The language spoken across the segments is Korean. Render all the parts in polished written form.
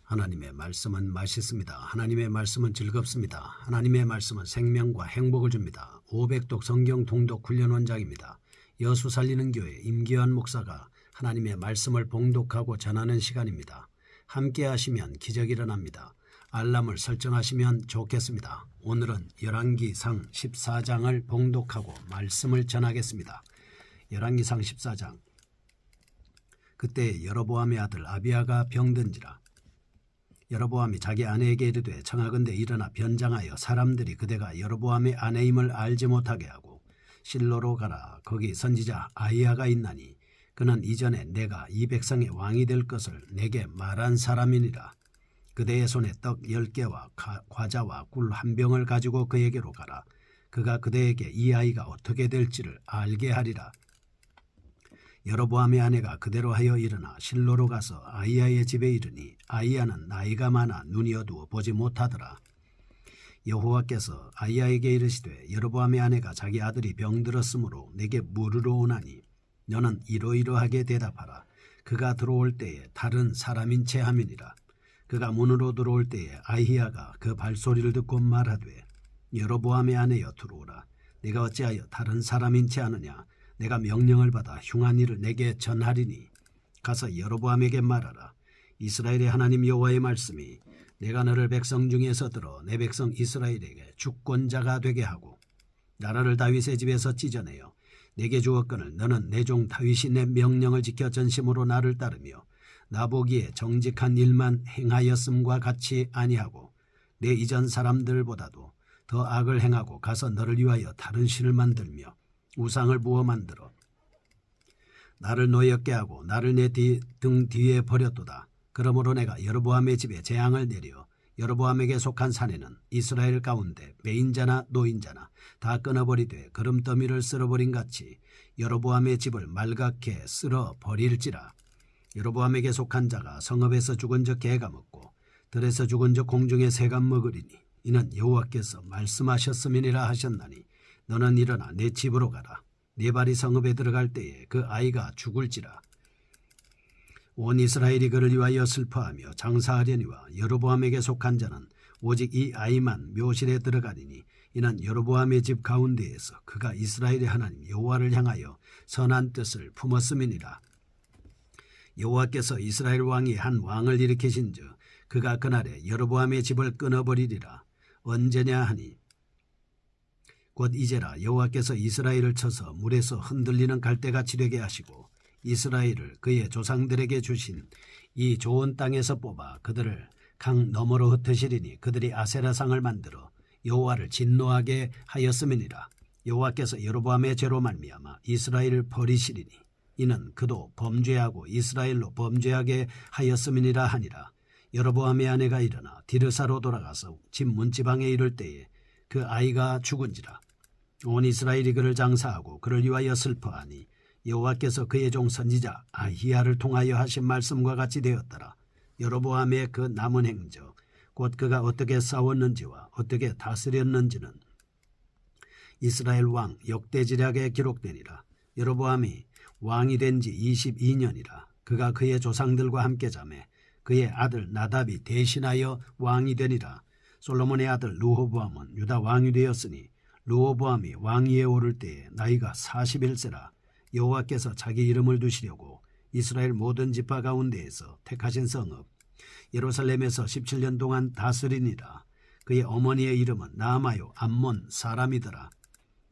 하나님의 말씀은 맛있습니다. 하나님의 말씀은 즐겁습니다. 하나님의 말씀은 생명과 행복을 줍니다. 500독 성경 통독 훈련 원장입니다. 여수 살리는 교회 임기환 목사가 하나님의 말씀을 봉독하고 전하는 시간입니다. 함께 하시면 기적이 일어납니다. 알람을 설정하시면 좋겠습니다. 오늘은 열왕기상 14장을 봉독하고 말씀을 전하겠습니다. 열왕기상 14장. 그때 여로보암의 아들 아비야가 병든지라. 여로보암이 자기 아내에게 이르되 청하건대 일어나 변장하여 사람들이 그대가 여로보암의 아내임을 알지 못하게 하고 실로로 가라. 거기 선지자 아히야가 있나니 그는 이전에 내가 이 백성의 왕이 될 것을 내게 말한 사람이니라. 그대의 손에 떡 10개와 과자와 꿀 1병을 가지고 그에게로 가라. 그가 그대에게 이 아이가 어떻게 될지를 알게 하리라. 여로보암의 아내가 그대로 하여 일어나 실로로 가서 아히야의 집에 이르니 아히야는 나이가 많아 눈이 어두워 보지 못하더라. 여호와께서 아히야에게 이르시되 여로보암의 아내가 자기 아들이 병들었으므로 내게 물으러 오나니 너는 이러이러하게 대답하라. 그가 들어올 때에 다른 사람인 채 함이니라. 그가 문으로 들어올 때에 아히야가 그 발소리를 듣고 말하되 여로보암의 아내여 들어오라. 네가 어찌하여 다른 사람인 채 하느냐. 내가 명령을 받아 흉한 일을 내게 전하리니 가서 여로보암에게 말하라. 이스라엘의 하나님 여호와의 말씀이 내가 너를 백성 중에서 들어 내 백성 이스라엘에게 주권자가 되게 하고 나라를 다윗의 집에서 찢어내어 내게 주었거늘 너는 내 종 다윗이 내 명령을 지켜 전심으로 나를 따르며 나보기에 정직한 일만 행하였음과 같이 아니하고 내 이전 사람들보다도 더 악을 행하고 가서 너를 위하여 다른 신을 만들며 우상을 부어 만들어 나를 노엽게 하고 나를 내 등 뒤에 버렸도다. 그러므로 내가 여로보암의 집에 재앙을 내려 여로보암에게 속한 사내는 이스라엘 가운데 매인자나 노인자나 다 끊어버리되 거름더미를 쓸어버린 같이 여로보암의 집을 말갛게 쓸어버릴지라. 여로보암에게 속한 자가 성읍에서 죽은 적 개가 먹고 들에서 죽은 적 공중의 새가 먹으리니 이는 여호와께서 말씀하셨음이니라 하셨나니 너는 일어나 내 집으로 가라. 네 발이 성읍에 들어갈 때에 그 아이가 죽을지라. 온 이스라엘이 그를 위하여 슬퍼하며 장사하려니와 여로보암에게 속한 자는 오직 이 아이만 묘실에 들어가리니 이는 여로보암의 집 가운데에서 그가 이스라엘의 하나님 여호와를 향하여 선한 뜻을 품었음이니라. 여호와께서 이스라엘 왕이 한 왕을 일으키신즉 그가 그날에 여로보암의 집을 끊어버리리라. 언제냐 하니 곧 이제라. 여호와께서 이스라엘을 쳐서 물에서 흔들리는 갈대같이 되게 하시고 이스라엘을 그의 조상들에게 주신 이 좋은 땅에서 뽑아 그들을 강 너머로 흩으시리니 그들이 아세라상을 만들어 여호와를 진노하게 하였음이니라. 여호와께서 여로보암의 죄로 말미암아 이스라엘을 버리시리니 이는 그도 범죄하고 이스라엘로 범죄하게 하였음이니라 하니라. 여로보암의 아내가 일어나 디르사로 돌아가서 집 문지방에 이를 때에 그 아이가 죽은지라. 온 이스라엘이 그를 장사하고 그를 위하여 슬퍼하니 여호와께서 그의 종 선지자 아히야를 통하여 하신 말씀과 같이 되었더라. 여로보암의 그 남은 행적 곧 그가 어떻게 싸웠는지와 어떻게 다스렸는지는 이스라엘 왕 역대지략에 기록되니라. 여로보암이 왕이 된 지 22년이라. 그가 그의 조상들과 함께 자매 그의 아들 나답이 대신하여 왕이 되니라. 솔로몬의 아들 르호보암은 유다 왕이 되었으니 르호보암이 왕위에 오를 때에 나이가 41세라. 여호와께서 자기 이름을 두시려고 이스라엘 모든 지파 가운데에서 택하신 성읍 예루살렘에서 17년 동안 다스리니라. 그의 어머니의 이름은 나아마요 암몬 사람이더라.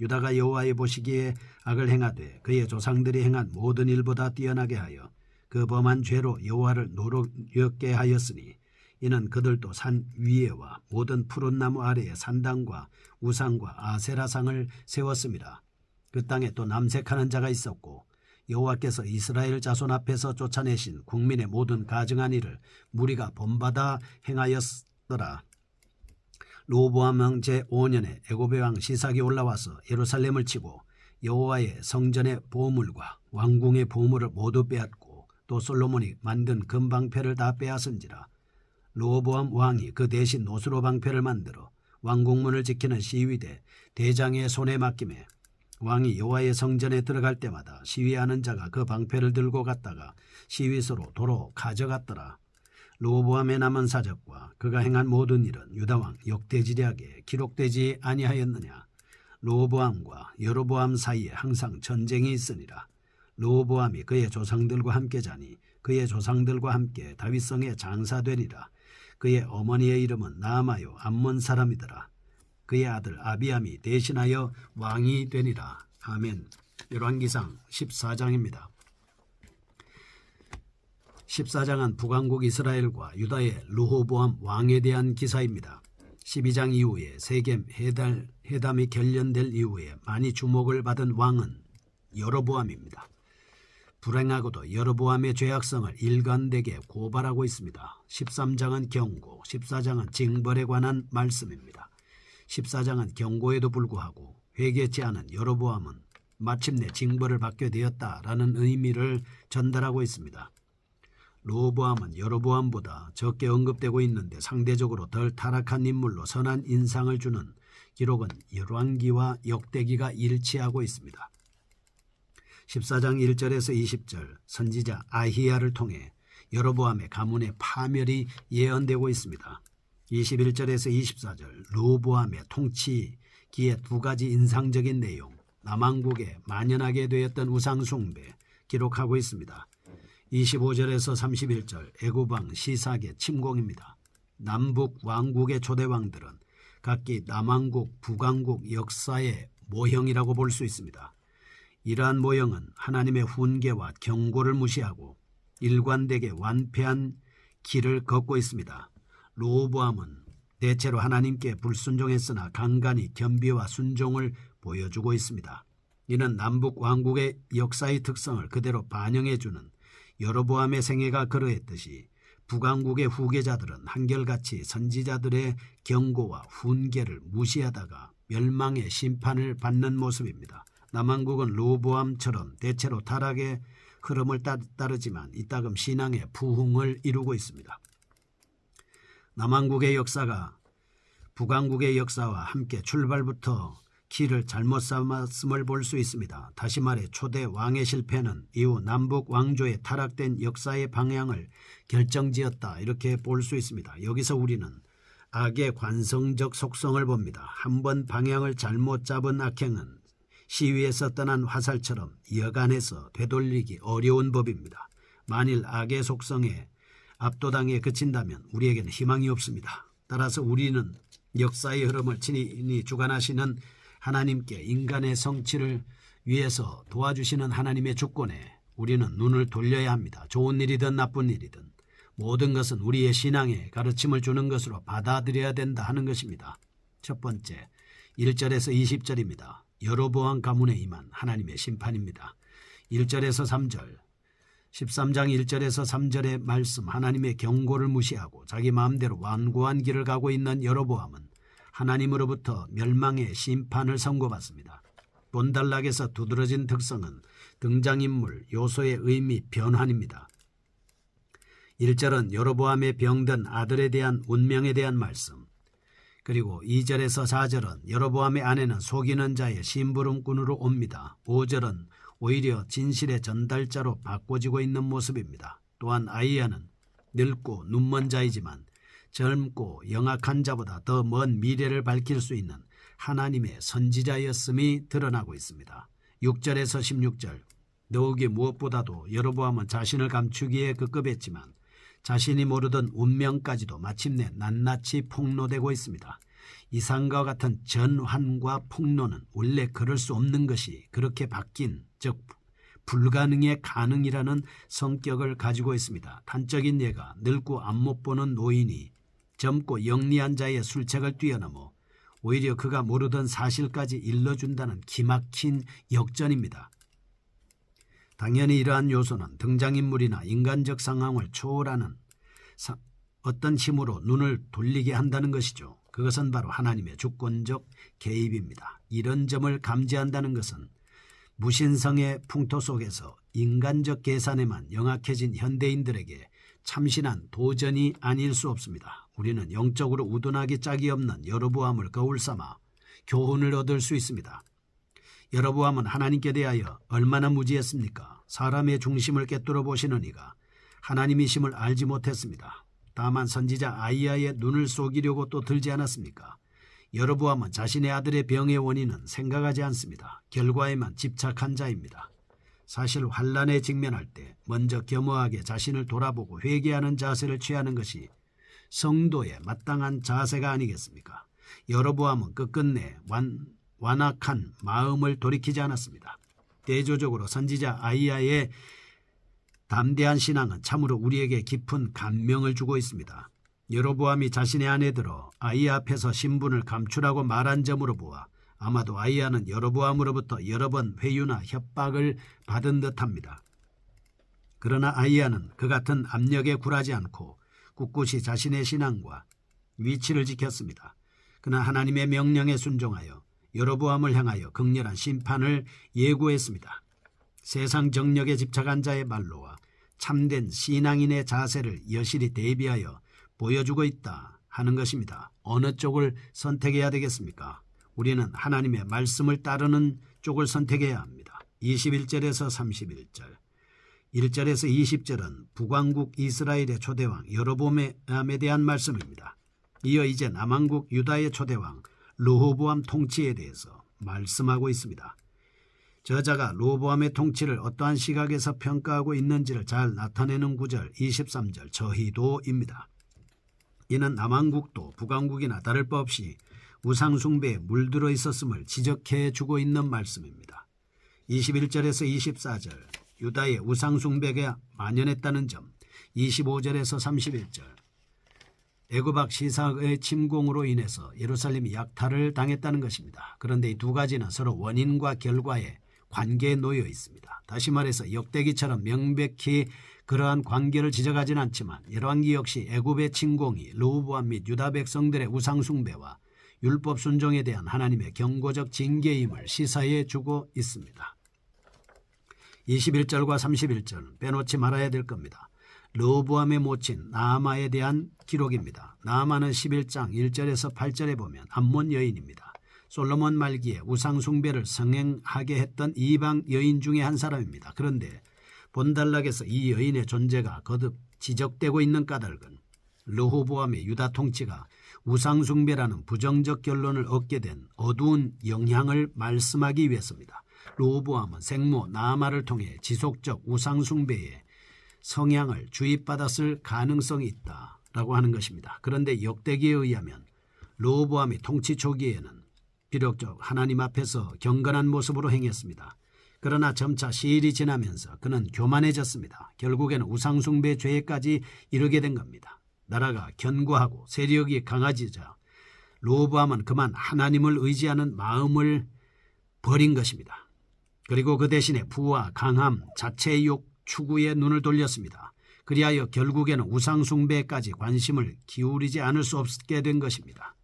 유다가 여호와의 보시기에 악을 행하되 그의 조상들이 행한 모든 일보다 뛰어나게 하여 그 범한 죄로 여호와를 노롭게 하였으니 이는 그들도 산 위에와 모든 푸른 나무 아래에 산당과 우상과 아세라상을 세웠습니다. 그 땅에 또 남색하는 자가 있었고 여호와께서 이스라엘 자손 앞에서 쫓아내신 국민의 모든 가증한 일을 무리가 본받아 행하였더라. 르호보암 왕 제5년에 애굽의 왕 시삭이 올라와서 예루살렘을 치고 여호와의 성전의 보물과 왕궁의 보물을 모두 빼앗고 또 솔로몬이 만든 금방패를 다 빼앗은지라. 르호보암 왕이 그 대신 노스로 방패를 만들어 왕궁문을 지키는 시위대 대장의 손에 맡기매 왕이 여호와의 성전에 들어갈 때마다 시위하는 자가 그 방패를 들고 갔다가 시위소로 도로 가져갔더라. 로보암의 남은 사적과 그가 행한 모든 일은 유다왕 역대지략에 기록되지 아니하였느냐. 로보암과 여로보암 사이에 항상 전쟁이 있으니라. 로보암이 그의 조상들과 함께 자니 그의 조상들과 함께 다윗성에 장사되니라. 그의 어머니의 이름은 나아마요 암몬 사람이더라. 그의 아들 아비암이 대신하여 왕이 되니라. 아멘. 열왕기상 14장입니다. 14장은 북왕국 이스라엘과 유다의 르호보암 왕에 대한 기사입니다. 12장 이후에 세겜 회담이 결련될 이후에 많이 주목을 받은 왕은 여로보암입니다. 불행하고도 여로보암의 죄악성을 일관되게 고발하고 있습니다. 13장은 경고, 14장은 징벌에 관한 말씀입니다. 14장은 경고에도 불구하고 회개치 않은 여로보암은 마침내 징벌을 받게 되었다라는 의미를 전달하고 있습니다. 르호보암은 여로보암보다 적게 언급되고 있는데 상대적으로 덜 타락한 인물로 선한 인상을 주는 기록은 열왕기와 역대기가 일치하고 있습니다. 14장 1절에서 20절 선지자 아히야를 통해 여로보암의 가문의 파멸이 예언되고 있습니다. 21절에서 24절 르호보암의 통치기의 두 가지 인상적인 내용, 남왕국에 만연하게 되었던 우상숭배 기록하고 있습니다. 25절에서 31절 애굽왕 시삭의 침공입니다. 남북 왕국의 초대왕들은 각기 남왕국, 북왕국 역사의 모형이라고 볼 수 있습니다. 이러한 모형은 하나님의 훈계와 경고를 무시하고 일관되게 완패한 길을 걷고 있습니다. 르호보암은 대체로 하나님께 불순종했으나 간간히 겸비와 순종을 보여주고 있습니다. 이는 남북 왕국의 역사의 특성을 그대로 반영해주는 여로보암의 생애가 그러했듯이 북왕국의 후계자들은 한결같이 선지자들의 경고와 훈계를 무시하다가 멸망의 심판을 받는 모습입니다. 남왕국은 르호보암처럼 대체로 타락의 흐름을 따르지만 이따금 신앙의 부흥을 이루고 있습니다. 남왕국의 역사가 북왕국의 역사와 함께 출발부터 길을 잘못 삼았음을 볼 수 있습니다. 다시 말해 초대 왕의 실패는 이후 남북 왕조의 타락된 역사의 방향을 결정지었다 이렇게 볼 수 있습니다. 여기서 우리는 악의 관성적 속성을 봅니다. 한번 방향을 잘못 잡은 악행은 시위에서 떠난 화살처럼 여간해서 되돌리기 어려운 법입니다. 만일 악의 속성에 압도당해 그친다면 우리에게는 희망이 없습니다. 따라서 우리는 역사의 흐름을 친히 주관하시는 하나님께 인간의 성취를 위해서 도와주시는 하나님의 주권에 우리는 눈을 돌려야 합니다. 좋은 일이든 나쁜 일이든 모든 것은 우리의 신앙에 가르침을 주는 것으로 받아들여야 된다 하는 것입니다. 첫 번째 1절에서 20절입니다. 여로보암 가문에 임한 하나님의 심판입니다. 1절에서 3절 13장 1절에서 3절의 말씀 하나님의 경고를 무시하고 자기 마음대로 완고한 길을 가고 있는 여로보암은 하나님으로부터 멸망의 심판을 선고받습니다. 본달락에서 두드러진 특성은 등장인물 요소의 의미 변환입니다. 1절은 여로보암의 병든 아들에 대한 운명에 대한 말씀, 그리고 2절에서 4절은 여로보암의 아내는 속이는 자의 심부름꾼으로 옵니다. 5절은 오히려 진실의 전달자로 바꿔지고 있는 모습입니다. 또한 아히야는 늙고 눈먼 자이지만 젊고 영악한 자보다 더 먼 미래를 밝힐 수 있는 하나님의 선지자였음이 드러나고 있습니다. 6절에서 16절 더욱이 무엇보다도 여로보암은 자신을 감추기에 급급했지만 자신이 모르던 운명까지도 마침내 낱낱이 폭로되고 있습니다. 이상과 같은 전환과 폭로는 원래 그럴 수 없는 것이 그렇게 바뀐, 즉 불가능의 가능이라는 성격을 가지고 있습니다. 단적인 예가 늙고 앞 못 보는 노인이 젊고 영리한 자의 술책을 뛰어넘어 오히려 그가 모르던 사실까지 일러준다는 기막힌 역전입니다. 당연히 이러한 요소는 등장인물이나 인간적 상황을 초월하는 어떤 힘으로 눈을 돌리게 한다는 것이죠. 그것은 바로 하나님의 주권적 개입입니다. 이런 점을 감지한다는 것은 무신성의 풍토 속에서 인간적 계산에만 영악해진 현대인들에게 참신한 도전이 아닐 수 없습니다. 우리는 영적으로 우둔하기 짝이 없는 여로보암을 거울 삼아 교훈을 얻을 수 있습니다. 여로보암은 하나님께 대하여 얼마나 무지했습니까? 사람의 중심을 꿰뚫어 보시는 이가 하나님이심을 알지 못했습니다. 다만 선지자 아히야의 눈을 속이려고 또 들지 않았습니까? 여로보암은 자신의 아들의 병의 원인은 생각하지 않습니다. 결과에만 집착한 자입니다. 사실 환난에 직면할 때 먼저 겸허하게 자신을 돌아보고 회개하는 자세를 취하는 것이 성도의 마땅한 자세가 아니겠습니까? 여로보암은 끝끝내 완악한 마음을 돌이키지 않았습니다. 대조적으로 선지자 아히야의 담대한 신앙은 참으로 우리에게 깊은 감명을 주고 있습니다. 여로보암이 자신의 아내들어 아히야 앞에서 신분을 감추라고 말한 점으로 보아 아마도 아히야는 여로보암으로부터 여러 번 회유나 협박을 받은 듯합니다. 그러나 아히야는 그 같은 압력에 굴하지 않고 꿋꿋이 자신의 신앙과 위치를 지켰습니다. 그는 하나님의 명령에 순종하여 여로보암을 향하여 극렬한 심판을 예고했습니다. 세상 정력에 집착한 자의 말로와 참된 신앙인의 자세를 여실히 대비하여 보여주고 있다 하는 것입니다. 어느 쪽을 선택해야 되겠습니까? 우리는 하나님의 말씀을 따르는 쪽을 선택해야 합니다. 21절에서 31절, 1절에서 20절은 북왕국 이스라엘의 초대왕 여로보암에 대한 말씀입니다. 이어 이제 남왕국 유다의 초대왕 르호보암 통치에 대해서 말씀하고 있습니다. 저자가 르호보암의 통치를 어떠한 시각에서 평가하고 있는지를 잘 나타내는 구절 23절 저희도입니다. 이는 남왕국도 북왕국이나 다를 바 없이 우상숭배에 물들어 있었음을 지적해 주고 있는 말씀입니다. 21절에서 24절 유다의 우상숭배가 만연했다는 점, 25절에서 31절 애굽 시삭의 침공으로 인해서 예루살렘이 약탈을 당했다는 것입니다. 그런데 이 두 가지는 서로 원인과 결과에 관계에 놓여 있습니다. 다시 말해서 역대기처럼 명백히 그러한 관계를 지적하지는 않지만 열왕기 역시 애굽의 침공이 르호보암 및 유다 백성들의 우상숭배와 율법 순종에 대한 하나님의 경고적 징계임을 시사해 주고 있습니다. 21절과 31절은 빼놓지 말아야 될 겁니다. 르호보암의 모친 나아마에 대한 기록입니다. 나아마는 11장 1절에서 8절에 보면 암몬 여인입니다. 솔로몬 말기에 우상숭배를 성행하게 했던 이방 여인 중에 한 사람입니다. 그런데 본달락에서 이 여인의 존재가 거듭 지적되고 있는 까닭은 르호보암의 유다 통치가 우상숭배라는 부정적 결론을 얻게 된 어두운 영향을 말씀하기 위해서입니다. 르호보암은 생모 나아마를 통해 지속적 우상숭배의 성향을 주입받았을 가능성이 있다라고 하는 것입니다. 그런데 역대기에 의하면 르호보암이 통치 초기에는 비록적 하나님 앞에서 경건한 모습으로 행했습니다. 그러나 점차 시일이 지나면서 그는 교만해졌습니다. 결국에는 우상숭배 죄까지 이르게 된 겁니다. 나라가 견고하고 세력이 강해지자 르호보암은 그만 하나님을 의지하는 마음을 버린 것입니다. 그리고 그 대신에 부와 강함, 자체의 욕, 추구에 눈을 돌렸습니다. 그리하여 결국에는 우상숭배까지 관심을 기울이지 않을 수 없게 된 것입니다.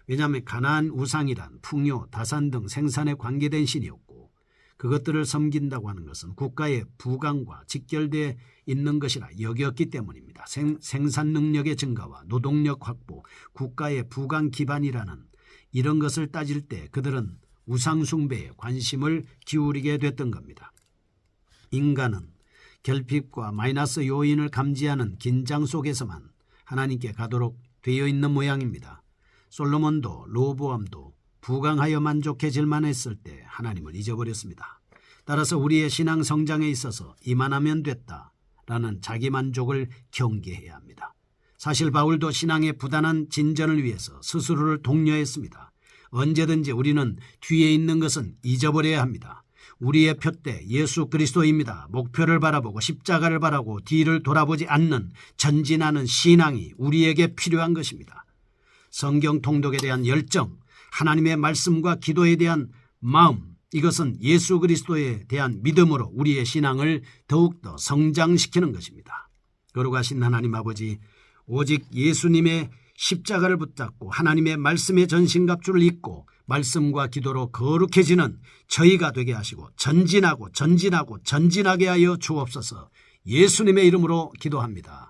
왜냐하면 가나안 우상이란 풍요, 다산 등 생산에 관계된 신이었고 그것들을 섬긴다고 하는 것은 국가의 부강과 직결되어 있는 것이라 여겼기 때문입니다. 생산 능력의 증가와 노동력 확보, 국가의 부강 기반이라는 이런 것을 따질 때 그들은 우상숭배에 관심을 기울이게 됐던 겁니다. 인간은 결핍과 마이너스 요인을 감지하는 긴장 속에서만 하나님께 가도록 되어 있는 모양입니다. 솔로몬도 르호보암도 부강하여 만족해질만 했을 때 하나님을 잊어버렸습니다. 따라서 우리의 신앙 성장에 있어서 이만하면 됐다라는 자기만족을 경계해야 합니다. 사실 바울도 신앙의 부단한 진전을 위해서 스스로를 독려했습니다. 언제든지 우리는 뒤에 있는 것은 잊어버려야 합니다. 우리의 표대 예수 그리스도입니다. 목표를 바라보고 십자가를 바라고 뒤를 돌아보지 않는 전진하는 신앙이 우리에게 필요한 것입니다. 성경 통독에 대한 열정, 하나님의 말씀과 기도에 대한 마음, 이것은 예수 그리스도에 대한 믿음으로 우리의 신앙을 더욱더 성장시키는 것입니다. 거룩하신 하나님 아버지, 오직 예수님의 십자가를 붙잡고 하나님의 말씀의 전신갑주를 입고 말씀과 기도로 거룩해지는 저희가 되게 하시고 전진하게 하여 주옵소서. 예수님의 이름으로 기도합니다.